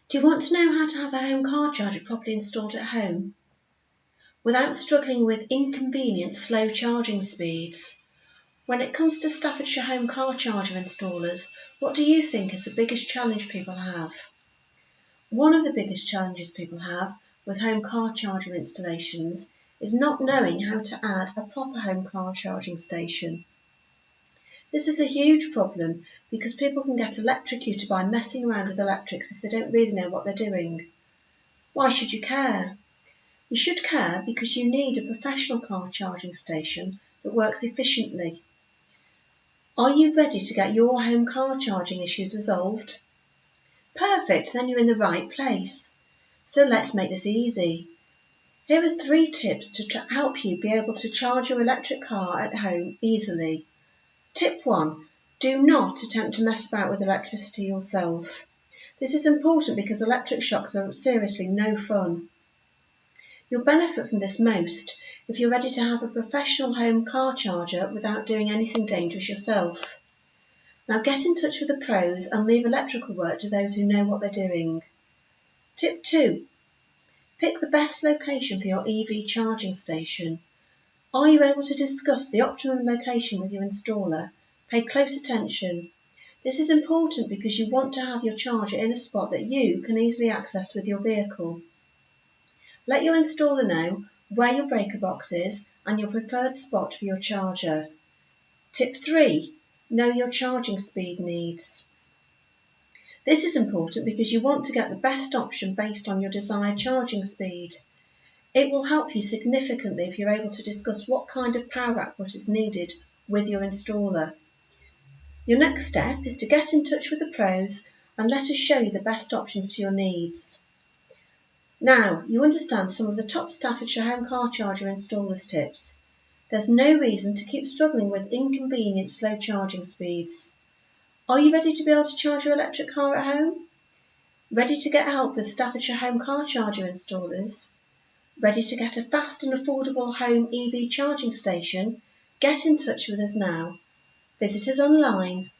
Do you want to know how to have a home car charger properly installed at home without struggling with inconvenient slow charging speeds? When it comes to Staffordshire home car charger installers, what do you think is the biggest challenge people have? One of the biggest challenges people have with home car charger installations is not knowing how to add a proper home car charging station. This is a huge problem because people can get electrocuted by messing around with electrics if they don't really know what they're doing. Why should you care? You should care because you need a professional car charging station that works efficiently. Are you ready to get your home car charging issues resolved? Perfect, then you're in the right place. So let's make this easy. Here are 3 tips to help you be able to charge your electric car at home easily. Tip 1. Do not attempt to mess about with electricity yourself. This is important because electric shocks are seriously no fun. You'll benefit from this most if you're ready to have a professional home car charger without doing anything dangerous yourself. Now get in touch with the pros and leave electrical work to those who know what they're doing. Tip 2. Pick the best location for your EV charging station. Are you able to discuss the optimum location with your installer? Pay close attention. This is important because you want to have your charger in a spot that you can easily access with your vehicle. Let your installer know where your breaker box is and your preferred spot for your charger. Tip 3. Know your charging speed needs. This is important because you want to get the best option based on your desired charging speed. It will help you significantly if you're able to discuss what kind of power output is needed with your installer. Your next step is to get in touch with the pros and let us show you the best options for your needs. Now, you understand some of the top Staffordshire home car charger installers tips. There's no reason to keep struggling with inconvenient slow charging speeds. Are you ready to be able to charge your electric car at home? Ready to get help with Staffordshire home car charger installers? Ready to get a fast and affordable home EV charging station? Get in touch with us now. Visit us online